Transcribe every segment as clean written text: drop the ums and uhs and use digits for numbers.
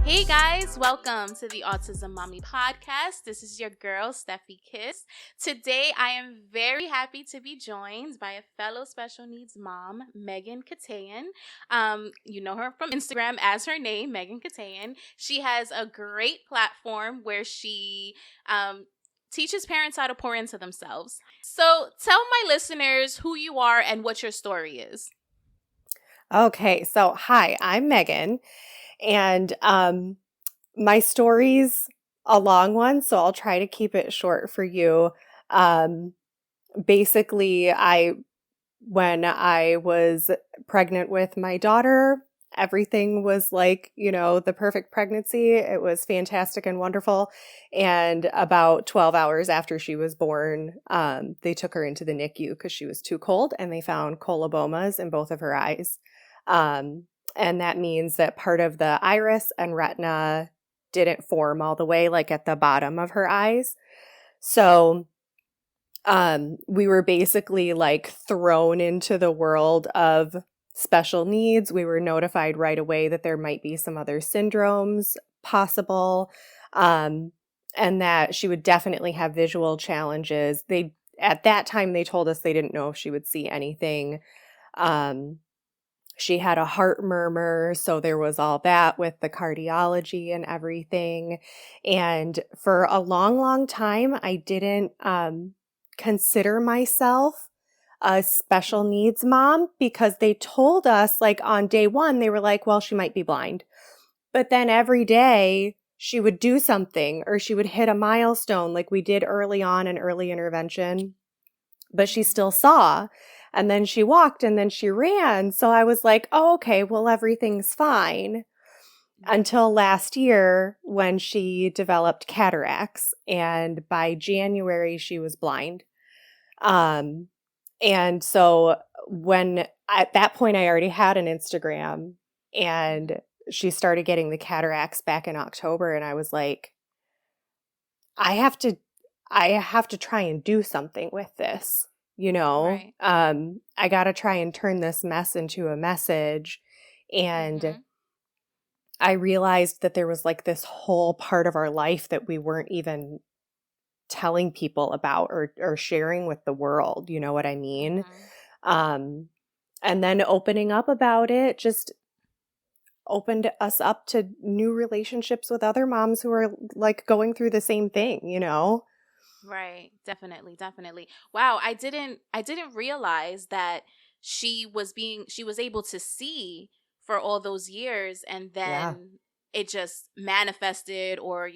Hey guys, welcome to the Autism Mommy Podcast. This is your girl, Steffi Kiss. Today I am very happy to be joined by a fellow special needs mom, Megan Keteyian. You know her from Instagram as her name, Megan Keteyian. She has a great platform where she teaches parents how to pour into themselves. So tell my listeners who you are and what your story is. Okay, so hi, I'm Megan, and my story's a long one, so I'll try to keep it short for you. Basically, when I was pregnant with my daughter, everything was like, the perfect pregnancy. It was fantastic and wonderful. And about 12 hours after she was born, they took her into the NICU because she was too cold, and they found colobomas in both of her eyes. And that means that part of the iris and retina didn't form all the way, like at the bottom of her eyes. So, we were basically like thrown into the world of special needs. We were notified right away that there might be some other syndromes possible, and that she would definitely have visual challenges. At that time, they told us they didn't know if she would see anything. She had a heart murmur, so there was all that with the cardiology and everything. And for a long, long time, I didn't consider myself a special needs mom because they told us, like on day one, they were like, well, she might be blind. But then every day she would do something or she would hit a milestone like we did early on in early intervention, but she still saw. And then she walked and then she ran. So I was like, oh, okay, well, everything's fine. Until last year when she developed cataracts. And by January, she was blind. And so at that point, I already had an Instagram, and she started getting the cataracts back in October. And I was like, I have to try and do something with this. Right. I got to try and turn this mess into a message. And I realized that there was like this whole part of our life that we weren't even telling people about or sharing with the world. You know what I mean? And then opening up about it just opened us up to new relationships with other moms who are like going through the same thing, Right. Definitely. Wow. I didn't realize that she was able to see for all those years, and Yeah. then it just manifested or,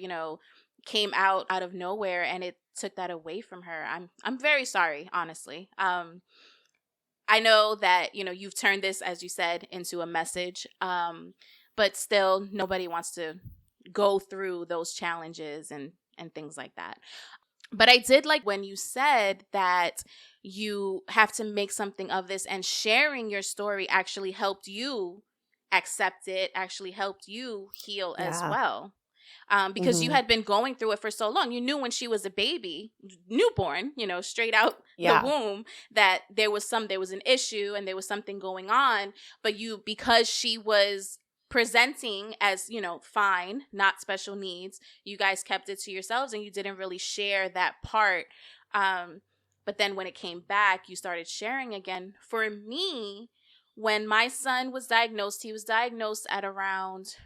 came out of nowhere, and it took that away from her. I'm very sorry, honestly. I know that, you've turned this, as you said, into a message. But still nobody wants to go through those challenges and things like that. But I did like when you said that you have to make something of this, and sharing your story actually helped you accept it, actually helped you heal as Yeah. well. Because you had been going through it for so long. You knew when she was a baby, newborn, straight out the womb, that there was an issue and there was something going on. But because she was presenting as, fine, not special needs, you guys kept it to yourselves and you didn't really share that part. But then when it came back, you started sharing again. For me, when my son was diagnosed, he was diagnosed at around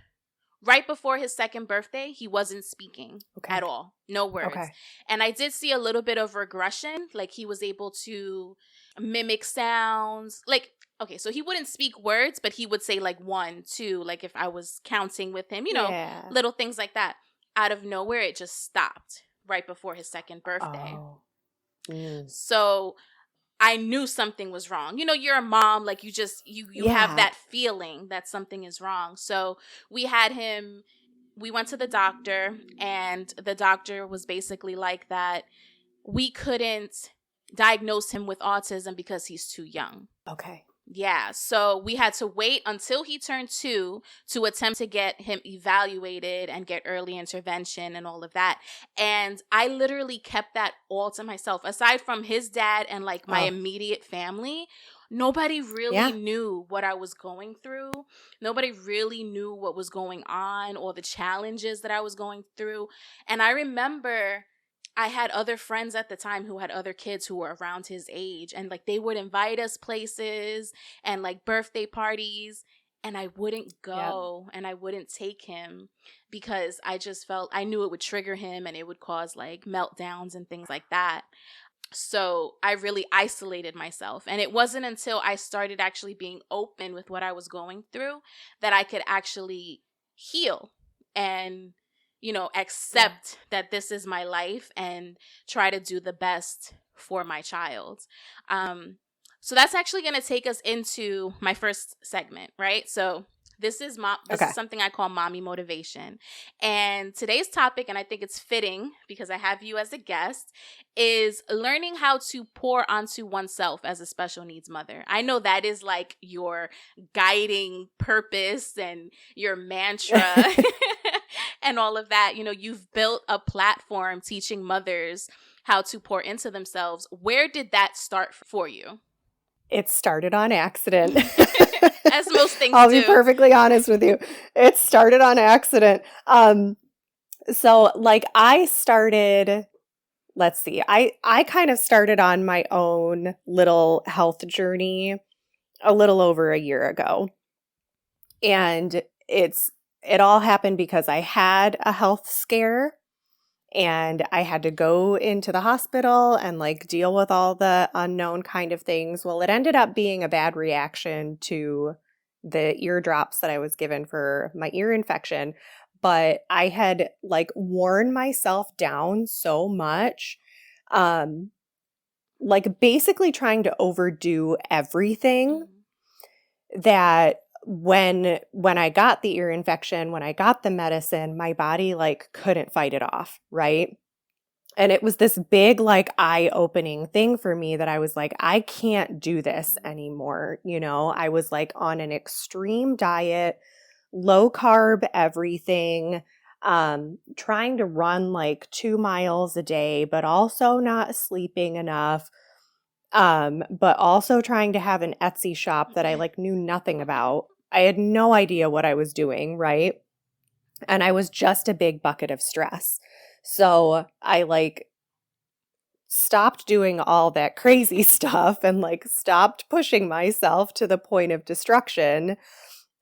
right before his second birthday. He wasn't speaking at all. No words. Okay. And I did see a little bit of regression. Like he was able to mimic sounds. Like, okay, so he wouldn't speak words, but he would say like 1, 2, like if I was counting with him, little things like that. Out of nowhere, it just stopped right before his second birthday. Oh. So I knew something was wrong. You're a mom, like you have that feeling that something is wrong. So we went to the doctor, and the doctor was basically like that we couldn't diagnose him with autism because he's too young. Okay. Yeah, so we had to wait until he turned 2 to attempt to get him evaluated and get early intervention and all of that. And I literally kept that all to myself. Aside from his dad and like my immediate family, nobody really knew what I was going through. Nobody really knew what was going on or the challenges that I was going through. And I remember I had other friends at the time who had other kids who were around his age, and like they would invite us places and like birthday parties, and I wouldn't go and I wouldn't take him because I just felt I knew it would trigger him and it would cause like meltdowns and things like that. So I really isolated myself. And it wasn't until I started actually being open with what I was going through that I could actually heal and, accept that this is my life and try to do the best for my child. So that's actually going to take us into my first segment, right? So this is something I call mommy motivation. And today's topic, and I think it's fitting because I have you as a guest, is learning how to pour onto oneself as a special needs mother. I know that is like your guiding purpose and your mantra and all of that. You've built a platform teaching mothers how to pour into themselves. Where did that start for you? It started on accident. As most things I'll do. be perfectly honest with you. It started on accident. So like I started, let's see, I kind of started on my own little health journey a little over a year ago. And it all happened because I had a health scare. And I had to go into the hospital and like deal with all the unknown kind of things. Well, it ended up being a bad reaction to the eardrops that I was given for my ear infection. But I had like worn myself down so much, like basically trying to overdo everything that when I got the ear infection, when I got the medicine, my body like couldn't fight it off, right? And it was this big like eye-opening thing for me that I was like, I can't do this anymore. I was like on an extreme diet, low carb everything, trying to run like 2 miles a day, but also not sleeping enough. But also trying to have an Etsy shop that I like knew nothing about. I had no idea what I was doing, right? And I was just a big bucket of stress. So I like stopped doing all that crazy stuff and like stopped pushing myself to the point of destruction.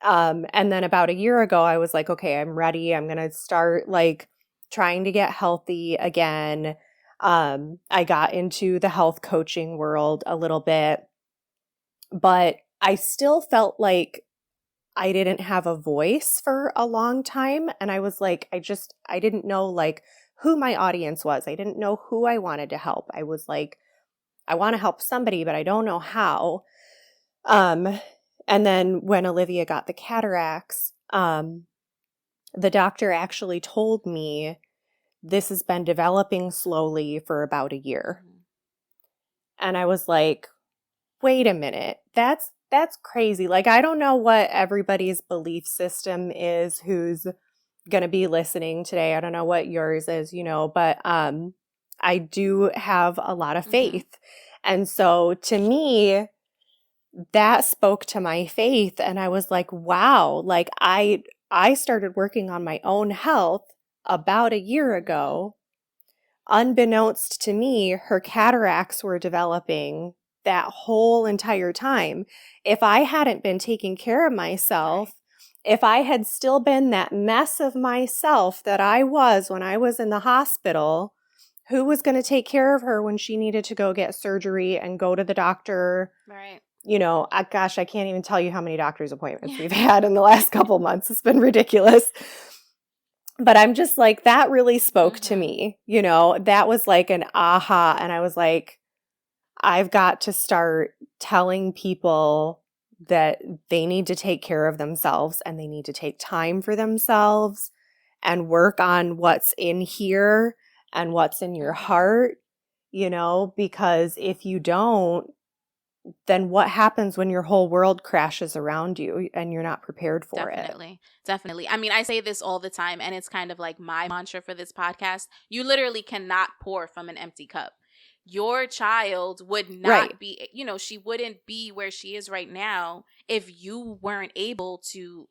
And then about a year ago, I was like, okay, I'm ready. I'm going to start like trying to get healthy again. I got into the health coaching world a little bit, but I still felt like I didn't have a voice for a long time. And I was like, I didn't know like who my audience was. I didn't know who I wanted to help. I was like, I want to help somebody, but I don't know how. And then when Olivia got the cataracts, the doctor actually told me this has been developing slowly for about a year. And I was like, wait a minute, that's crazy. Like, I don't know what everybody's belief system is who's going to be listening today. I don't know what yours is, but I do have a lot of faith. And so to me, that spoke to my faith. And I was like, wow, like I started working on my own health about a year ago. Unbeknownst to me, her cataracts were developing that whole entire time. If I hadn't been taking care of myself, if I had still been that mess of myself that I was when I was in the hospital, who was going to take care of her when she needed to go get surgery and go to the doctor? Right. Gosh, I can't even tell you how many doctor's appointments we've had in the last couple months. It's been ridiculous. But I'm just like, that really spoke to me. That was like an aha. And I was like, I've got to start telling people that they need to take care of themselves and they need to take time for themselves and work on what's in here and what's in your heart, because if you don't, then what happens when your whole world crashes around you and you're not prepared for it? Definitely. I mean, I say this all the time, and it's kind of like my mantra for this podcast. You literally cannot pour from an empty cup. your child would not be, you know, she wouldn't be where she is right now if you weren't able to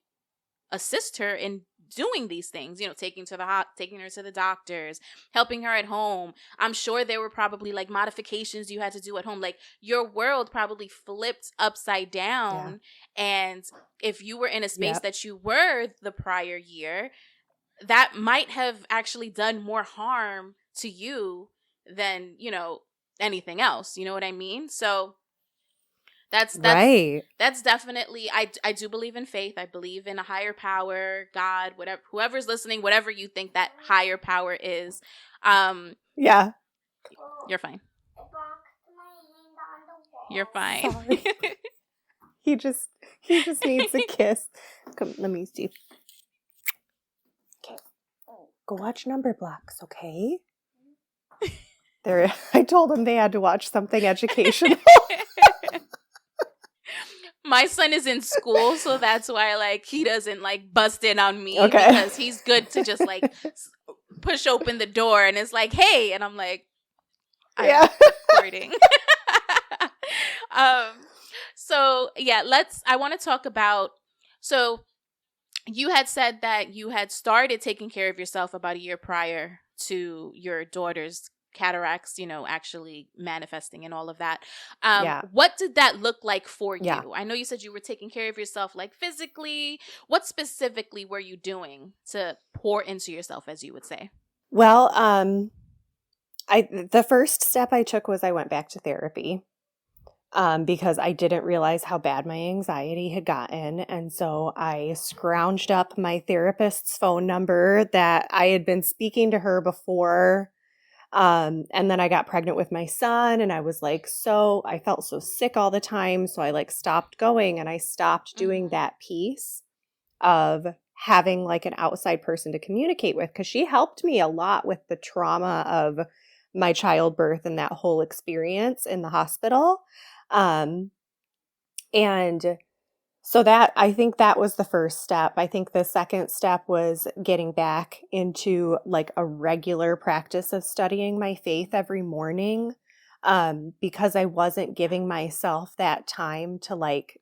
assist her in doing these things, you know, taking her to the doctors, helping her at home. I'm sure there were probably like modifications you had to do at home. Like your world probably flipped upside down. Yeah. And if you were in a space that you were the prior year, that might have actually done more harm to you than, you know, anything else. You know what I mean? So that's definitely, I do believe in faith. I believe in a higher power, God, whatever, whoever's listening, whatever you think that higher power is. Yeah. You're fine. You're fine. Sorry. He just needs a kiss. Come, let me see. Okay. Go watch Number Blocks, okay? I told him they had to watch something educational. My son is in school, so that's why like he doesn't like bust in on me because he's good to just like push open the door and it's like, hey, and I'm like, I'm recording. So yeah, I want to talk about, so you had said that you had started taking care of yourself about a year prior to your daughter's cataracts, you know, actually manifesting and all of that. What did that look like for you? I know you said you were taking care of yourself like physically. What specifically were you doing to pour into yourself, as you would say? Well, the first step I took was I went back to therapy. Because I didn't realize how bad my anxiety had gotten. And so I scrounged up my therapist's phone number that I had been speaking to her before. And then I got pregnant with my son and I was like, I felt so sick all the time. So I like stopped going and I stopped doing that piece of having like an outside person to communicate with, because she helped me a lot with the trauma of my childbirth and that whole experience in the hospital. And so I think that was the first step. I think the second step was getting back into like a regular practice of studying my faith every morning, because I wasn't giving myself that time to like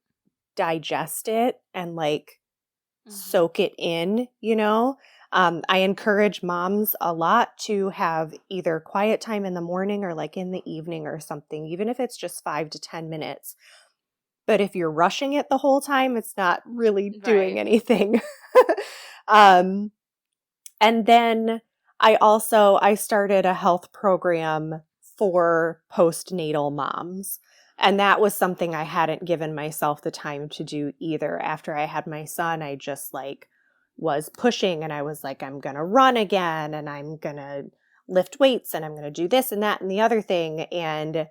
digest it and like soak it in, you know? I encourage moms a lot to have either quiet time in the morning or like in the evening or something, even if it's just 5 to 10 minutes. But if you're rushing it the whole time, it's not really doing anything. And then I started a health program for postnatal moms. And that was something I hadn't given myself the time to do either. After I had my son, I just like was pushing and I was like, I'm going to run again and I'm going to lift weights and I'm going to do this and that and the other thing. And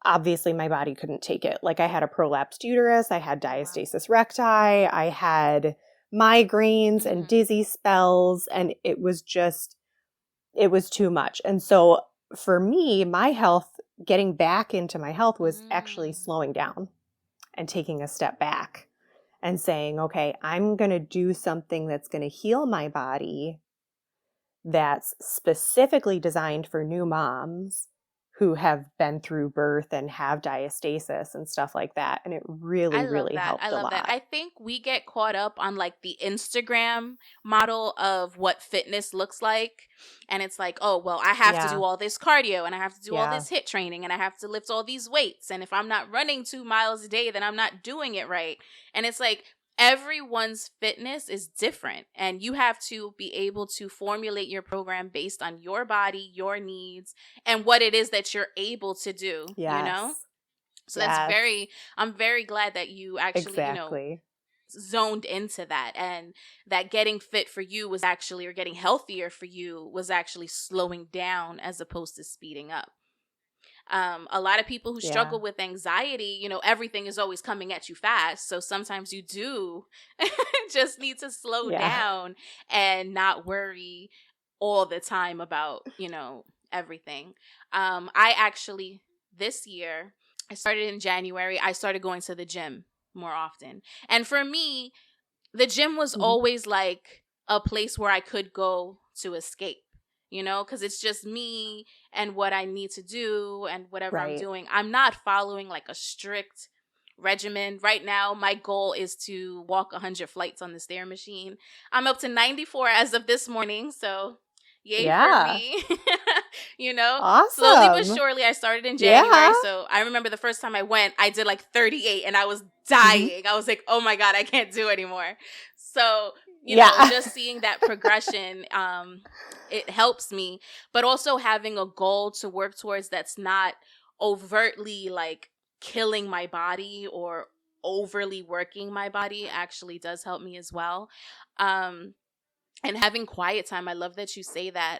obviously my body couldn't take it. Like I had a prolapsed uterus, I had diastasis recti, I had migraines and dizzy spells, and it was too much. And so for me, my health, getting back into my health was actually slowing down and taking a step back and saying, okay, I'm going to do something that's going to heal my body that's specifically designed for new moms who have been through birth and have diastasis and stuff like that. And it really helped a lot. I love that. I think we get caught up on like the Instagram model of what fitness looks like. And it's like, oh, well, I have to do all this cardio and I have to do all this HIIT training and I have to lift all these weights. And if I'm not running 2 miles a day, then I'm not doing it right. And it's like, everyone's fitness is different, and you have to be able to formulate your program based on your body, your needs, and what it is that you're able to do, you know? So I'm very glad that you actually, you know, zoned into that, and that getting fit for you was actually, or getting healthier for you was actually slowing down as opposed to speeding up. A lot of people who struggle with anxiety, you know, everything is always coming at you fast. So sometimes you do just need to slow down and not worry all the time about, you know, everything. I actually, this year, I started in January, I started going to the gym more often. And for me, the gym was always like a place where I could go to escape. because it's just me and what I need to do and whatever I'm Right. doing. I'm not following like a strict regimen. Right now, my goal is to walk 100 flights on the stair machine. I'm up to 94 as of this morning, so yay for Yeah. me. Slowly but Awesome. surely. I started in Yeah. January, so I remember the first time I went, I did like 38 and I was dying. I was like, oh my God, I can't do anymore. So, Yeah. just seeing that progression, it helps me, but also having a goal to work towards that's not overtly like killing my body or overly working my body actually does help me as well. And having quiet time. I love that you say that.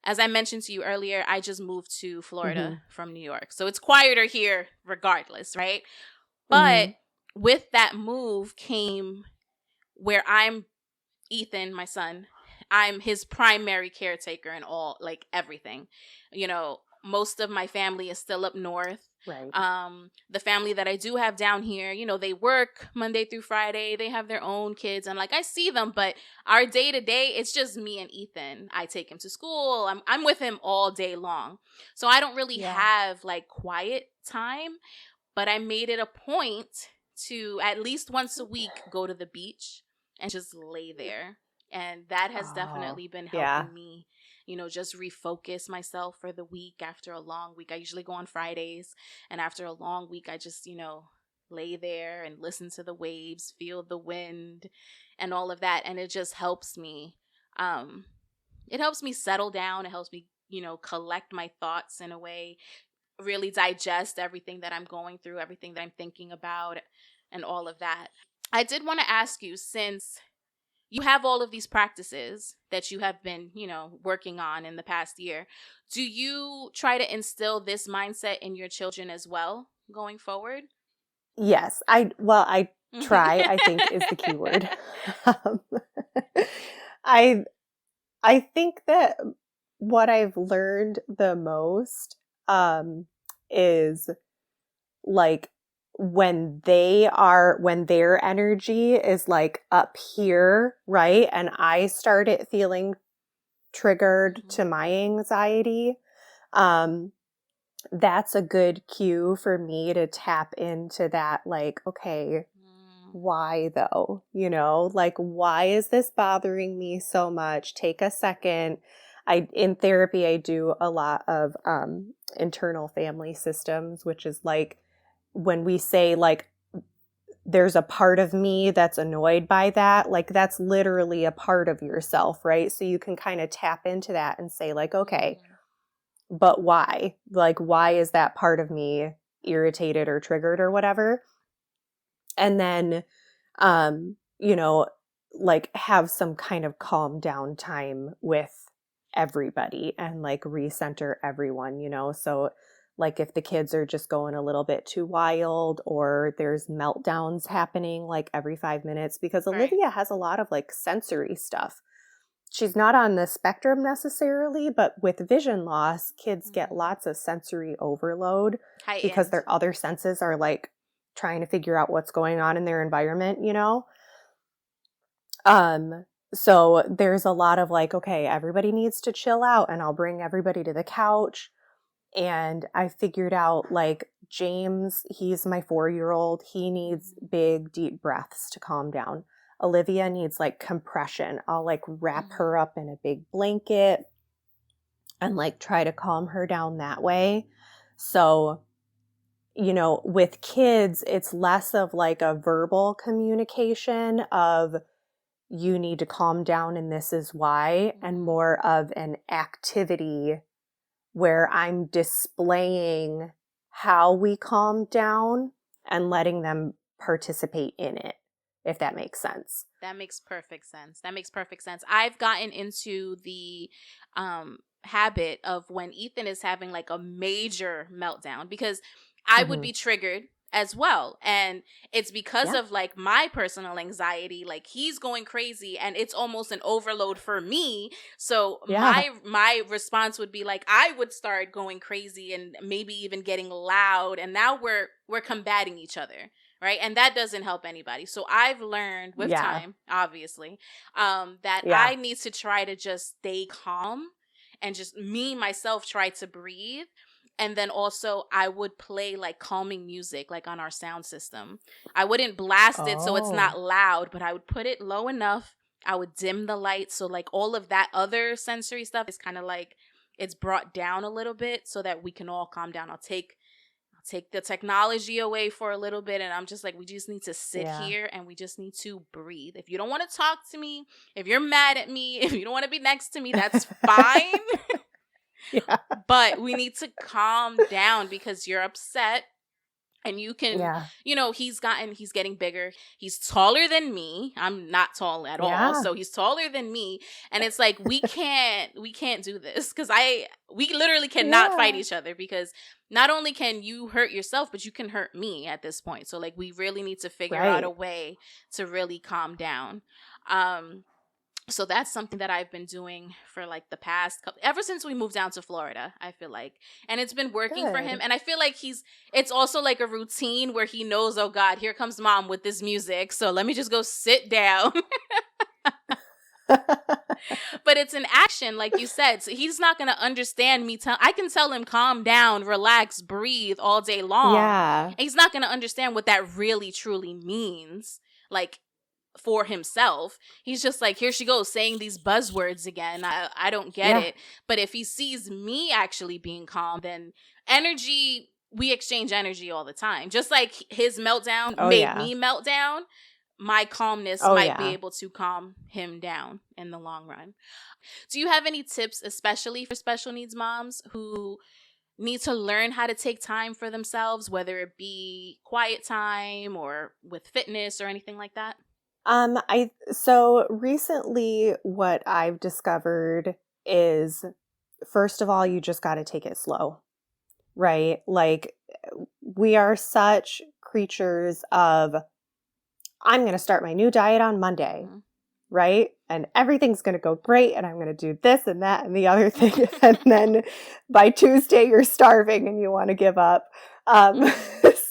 As I mentioned to you earlier, I just moved to Florida from New York. So it's quieter here regardless, right? But with that move came where I'm Ethan, my son. I'm his primary caretaker and all, like everything. Most of my family is still up north. Right. The family that I do have down here, they work Monday through Friday. They have their own kids, and like I see them, but our day to day, it's just me and Ethan. I take him to school. I'm with him all day long, so I don't really have like quiet time. But I made it a point to at least once a week go to the beach and just lay there. And that has definitely been helping me, just refocus myself for the week after a long week. I usually go on Fridays. And after a long week, I just, lay there and listen to the waves, feel the wind and all of that. And it just helps me. It helps me settle down. It helps me, collect my thoughts in a way, really digest everything that I'm going through, everything that I'm thinking about, and all of that. I did want to ask you, since you have all of these practices that you have been, working on in the past year, do you try to instill this mindset in your children as well going forward? Yes. I try, I think is the key word. I think that what I've learned the most is like when their energy is like up here, right? And I started feeling triggered to my anxiety, that's a good cue for me to tap into that, like, okay, why though? Like, why is this bothering me so much? Take a second. In therapy, I do a lot of internal family systems, which is like when we say like there's a part of me that's annoyed by that, like that's literally a part of yourself, right? So you can kind of tap into that and say like, okay, but why? Like, why is that part of me irritated or triggered or whatever? And then, like have some kind of calm down time with everybody and like recenter everyone, So like if the kids are just going a little bit too wild or there's meltdowns happening like every 5 minutes, because Olivia has a lot of like sensory stuff. She's not on the spectrum necessarily, but with vision loss, kids get lots of sensory overload because their other senses are like trying to figure out what's going on in their environment, So there's a lot of like, okay, everybody needs to chill out and I'll bring everybody to the couch. And I figured out like James, he's my 4-year-old. He needs big, deep breaths to calm down. Olivia needs like compression. I'll like wrap her up in a big blanket and like try to calm her down that way. So, with kids, it's less of like a verbal communication of you need to calm down and this is why, and more of an activity where I'm displaying how we calm down and letting them participate in it, if that makes sense. That makes perfect sense. I've gotten into the habit of when Ethan is having like a major meltdown, because I would be triggered as well. And it's because of like my personal anxiety, like he's going crazy and it's almost an overload for me. So my response would be like, I would start going crazy and maybe even getting loud. And now we're combating each other. Right. And that doesn't help anybody. So I've learned with time, obviously, that I need to try to just stay calm and just myself try to breathe. And then also I would play like calming music, like on our sound system. I wouldn't blast it so it's not loud, but I would put it low enough. I would dim the lights. So like all of that other sensory stuff is kind of like it's brought down a little bit so that we can all calm down. I'll take the technology away for a little bit. And I'm just like, we just need to sit here and we just need to breathe. If you don't want to talk to me, if you're mad at me, if you don't want to be next to me, that's fine. But we need to calm down because you're upset and you can, he's getting bigger. He's taller than me. I'm not tall at all. So he's taller than me. And it's like, we can't do this because we literally cannot fight each other because not only can you hurt yourself, but you can hurt me at this point. So like, we really need to figure out a way to really calm down. So that's something that I've been doing for like the past ever since we moved down to Florida, I feel like. And it's been working for him. And I feel like it's also like a routine where he knows, oh God, here comes mom with this music. So let me just go sit down. But it's an action, like you said. So he's not going to understand me. I can tell him calm down, relax, breathe all day long. And he's not going to understand what that really, truly means. Like, for himself. He's just like, here she goes saying these buzzwords again. I don't get it. But if he sees me actually being calm, then we exchange energy all the time. Just like his meltdown made me melt down, my calmness might be able to calm him down in the long run. Do you have any tips, especially for special needs moms who need to learn how to take time for themselves, whether it be quiet time or with fitness or anything like that? So recently what I've discovered is, first of all, you just got to take it slow, right? Like, we are such creatures of, I'm going to start my new diet on Monday, right? And everything's going to go great. And I'm going to do this and that and the other thing. And then by Tuesday, you're starving and you want to give up.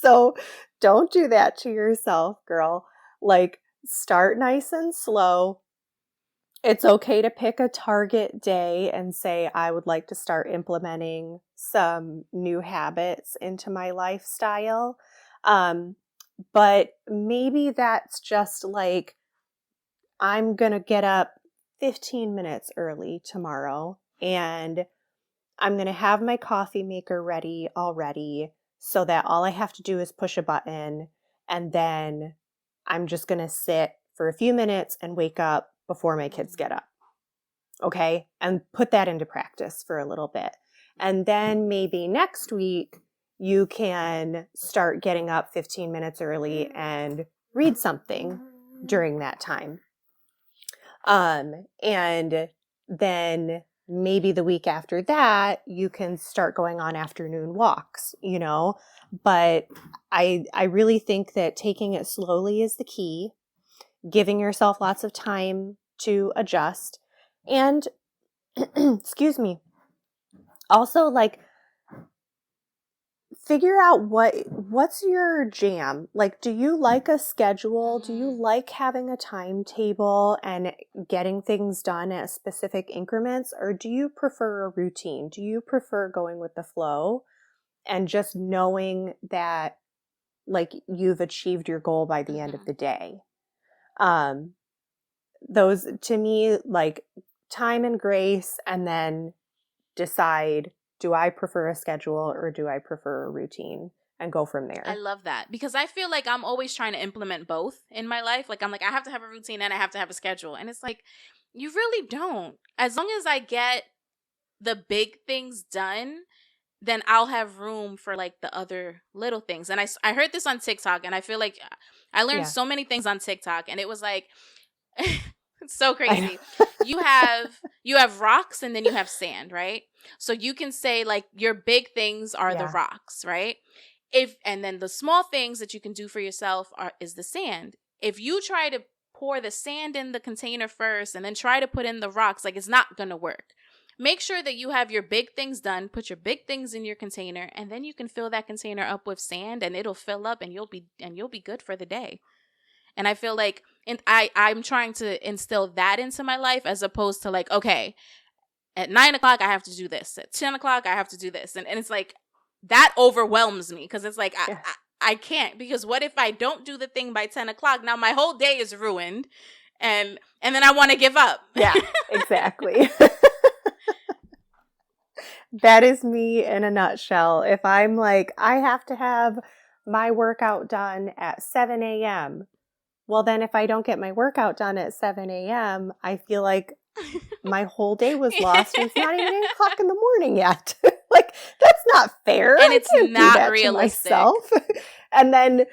So don't do that to yourself, girl. Like, start nice and slow. It's okay to pick a target day and say, I would like to start implementing some new habits into my lifestyle. But maybe that's just like, I'm going to get up 15 minutes early tomorrow and I'm going to have my coffee maker ready already so that all I have to do is push a button, and then I'm just going to sit for a few minutes and wake up before my kids get up. Okay? And put that into practice for a little bit. And then maybe next week, you can start getting up 15 minutes early and read something during that time. And then maybe the week after that, you can start going on afternoon walks, But I really think that taking it slowly is the key, giving yourself lots of time to adjust, and excuse me, also like figure out what's your jam. Like, do you like a schedule? Do you like having a timetable and getting things done at specific increments? Or do you prefer a routine? Do you prefer going with the flow and just knowing that like you've achieved your goal by the end of the day? Those, to me, like time and grace, and then decide, do I prefer a schedule or do I prefer a routine, and go from there. I love that because I feel like I'm always trying to implement both in my life. Like, I'm like, I have to have a routine and I have to have a schedule. And it's like, you really don't. As long as I get the big things done, then I'll have room for like the other little things. And I heard this on TikTok, and I feel like I learned so many things on TikTok, and it was like, it's so crazy. You have rocks and then you have sand, right? So you can say like your big things are the rocks, right? and then the small things that you can do for yourself is the sand. If you try to pour the sand in the container first and then try to put in the rocks, like, it's not going to work. Make sure that you have your big things done, put your big things in your container, and then you can fill that container up with sand and it'll fill up and you'll be good for the day. And I feel like I'm trying to instill that into my life, as opposed to like, okay, at 9 o'clock, I have to do this. At 10 o'clock, I have to do this. And it's like, that overwhelms me, because it's like, I can't, because what if I don't do the thing by 10 o'clock? Now my whole day is ruined, and then I want to give up. Yeah, exactly. That is me in a nutshell. If I'm like, I have to have my workout done at 7 a.m., well, then if I don't get my workout done at 7 a.m., I feel like my whole day was lost. It's not even 8 o'clock in the morning yet. Like, that's not fair. And it's not realistic. And then,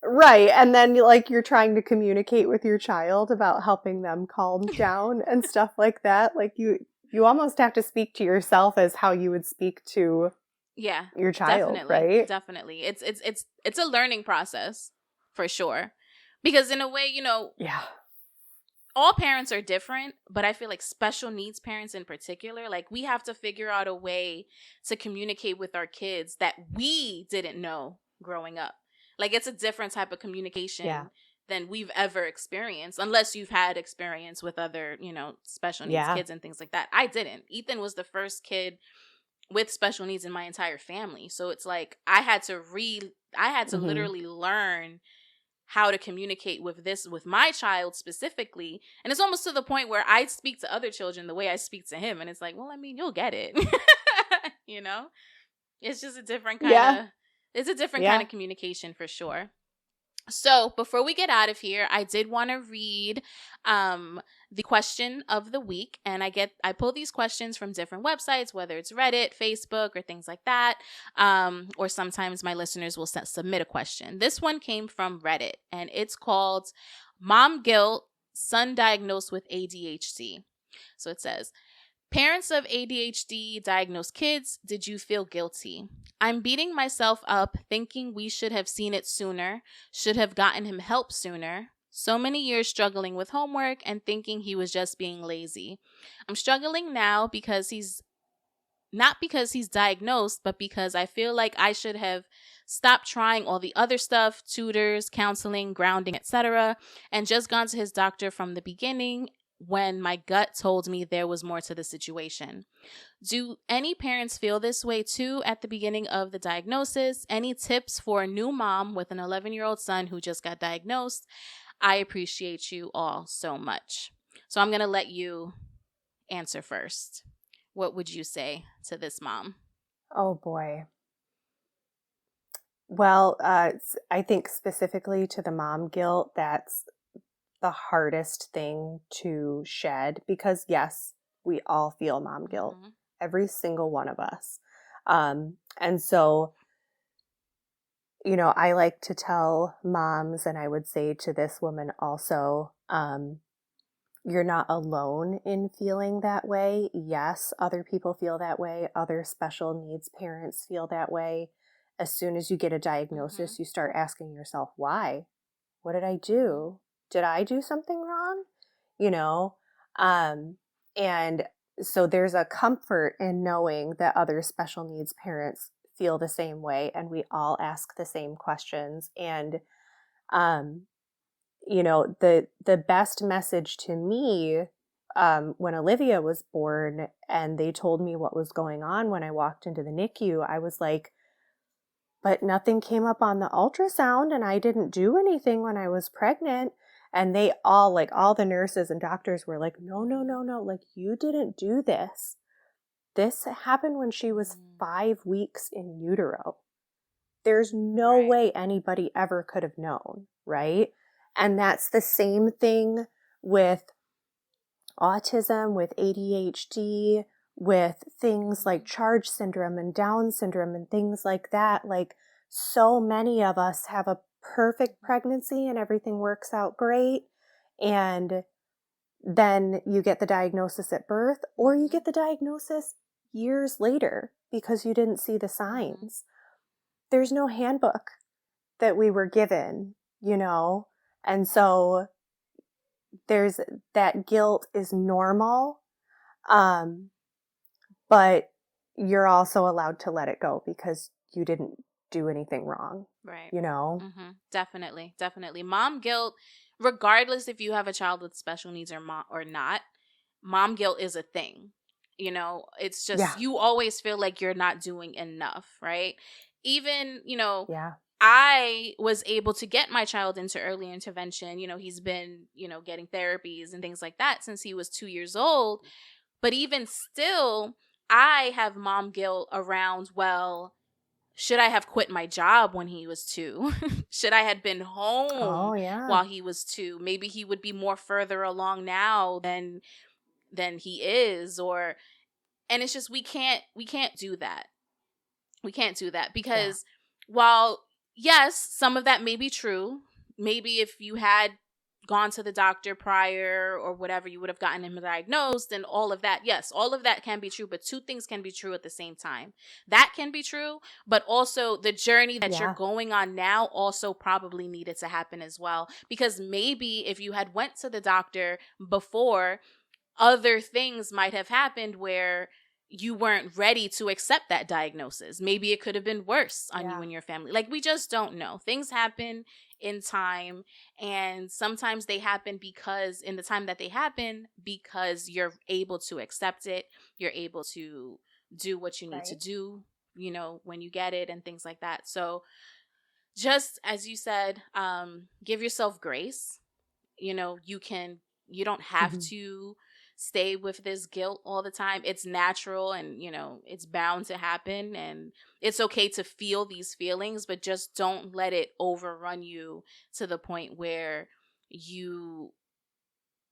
right. And then, like, you're trying to communicate with your child about helping them calm down and stuff like that. Like, you almost have to speak to yourself as how you would speak to your child, definitely, right? Definitely. It's a learning process, for sure. Because in a way, all parents are different, but I feel like special needs parents in particular, like, we have to figure out a way to communicate with our kids that we didn't know growing up. Like, it's a different type of communication than we've ever experienced, unless you've had experience with other, special needs kids and things like that. I didn't. Ethan was the first kid with special needs in my entire family. So it's like, I had to literally learn how to communicate with my child specifically. And it's almost to the point where I speak to other children the way I speak to him. And it's like, well, I mean, you'll get it. It's just a different kind of communication, for sure. So before we get out of here, I did want to read the question of the week. And I pull these questions from different websites, whether it's Reddit, Facebook, or things like that. Or sometimes my listeners will submit a question. This one came from Reddit, and it's called Mom Guilt, Son Diagnosed with ADHD. So it says, parents of ADHD diagnosed kids, did you feel guilty? I'm beating myself up, thinking we should have seen it sooner, should have gotten him help sooner. So many years struggling with homework and thinking he was just being lazy. I'm struggling now not because he's diagnosed, but because I feel like I should have stopped trying all the other stuff, tutors, counseling, grounding, etc., and just gone to his doctor from the beginning when my gut told me there was more to the situation. Do any parents feel this way too at the beginning of the diagnosis? Any tips for a new mom with an 11-year-old son who just got diagnosed? I appreciate you all so much. So I'm going to let you answer first. What would you say to this mom? Oh, boy. Well, I think specifically to the mom guilt, that's the hardest thing to shed, because yes, we all feel mom guilt, every single one of us. And so, I like to tell moms, and I would say to this woman also, you're not alone in feeling that way. Yes, other people feel that way. Other special needs parents feel that way. As soon as you get a diagnosis, you start asking yourself, why? What did I do? Did I do something wrong? And so there's a comfort in knowing that other special needs parents feel the same way, and we all ask the same questions. And, the best message to me, when Olivia was born and they told me what was going on when I walked into the NICU, I was like, but nothing came up on the ultrasound, and I didn't do anything when I was pregnant. And they all, like, all the nurses and doctors were like, no, like, you didn't do this. This happened when she was 5 weeks in utero. There's no way anybody ever could have known, right? And that's the same thing with autism, with ADHD, with things like Charge syndrome and Down syndrome and things like that. Like, so many of us have a perfect pregnancy and everything works out great, and then you get the diagnosis at birth, or you get the diagnosis years later because you didn't see the signs. there's no handbook that we were given, you know? And so there's that guilt is normal. But you're also allowed to let it go because you didn't do anything wrong. Right. You know? Mm-hmm. Definitely. Definitely. Mom guilt, regardless if you have a child with special needs or not, mom guilt is a thing. You know, it's just, you always feel like you're not doing enough, right? Even, you know, I was able to get my child into early intervention. You know, he's been, you know, getting therapies and things like that since he was 2 years old. But even still, I have mom guilt around, well, should I have quit my job when he was 2? Should I have been home while he was 2? Maybe he would be more further along now than he is. And it's just, we can't do that. We can't do that because while, yes, some of that may be true. Maybe if you had gone to the doctor prior or whatever, you would have gotten him diagnosed and all of that. Yes, all of that can be true, but two things can be true at the same time. That can be true, but also the journey that you're going on now also probably needed to happen as well. Because maybe if you had went to the doctor before, other things might have happened where you weren't ready to accept that diagnosis. Maybe it could have been worse on you and your family. Like, we just don't know. Things happen in time, and sometimes they happen because in the time that they happen, because you're able to accept it, you're able to do what you need to do, you know, when you get it and things like that. So just as you said, give yourself grace. You know, you don't have to stay with this guilt all the time. It's natural, and you know, it's bound to happen, and it's okay to feel these feelings, but just don't let it overrun you to the point where you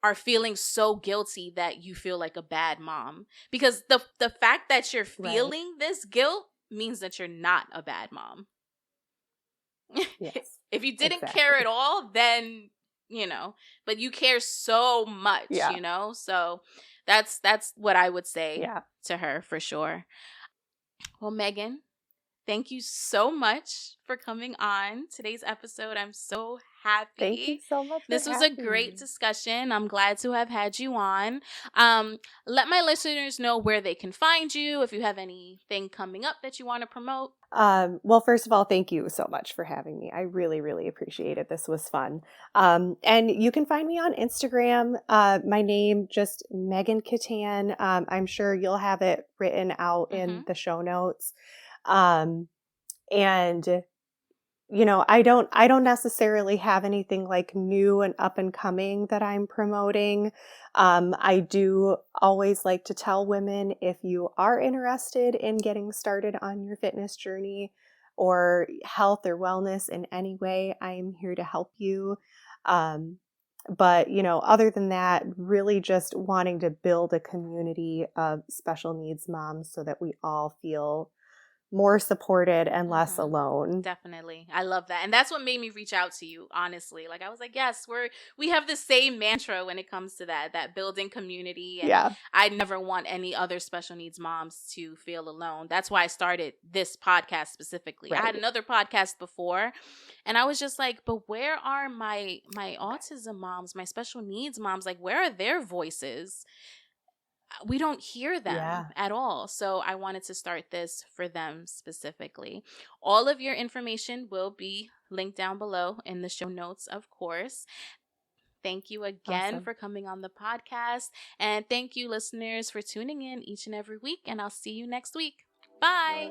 are feeling so guilty that you feel like a bad mom. Because the fact that you're feeling this guilt means that you're not a bad mom. If you didn't care at all, then, you know, but you care so much, you know? So that's what I would say to her for sure. Well, Megan, thank you so much for coming on today's episode. I'm so happy. Thank you so much. This was a great discussion. I'm glad to have had you on. Let my listeners know where they can find you, if you have anything coming up that you want to promote. Well, first of all, thank you so much for having me. I really, really appreciate it. This was fun. And you can find me on Instagram. My name, just Megan Keteyian. I'm sure you'll have it written out in the show notes. And you know, I don't necessarily have anything like new and up and coming that I'm promoting. I do always like to tell women, if you are interested in getting started on your fitness journey or health or wellness in any way, I am here to help you. But, you know, other than that, really just wanting to build a community of special needs moms so that we all feel more supported and less alone. Definitely. I love that. And that's what made me reach out to you, honestly. Like, I was like, yes, we have the same mantra when it comes to that building community. And I never want any other special needs moms to feel alone. That's why I started this podcast specifically. I had another podcast before, and I was just like, but where are my autism moms, my special needs moms? Like, where are their voices? We don't hear them at all. So I wanted to start this for them specifically. All of your information will be linked down below in the show notes, of course. Thank you again for coming on the podcast. And thank you, listeners, for tuning in each and every week. And I'll see you next week. Bye.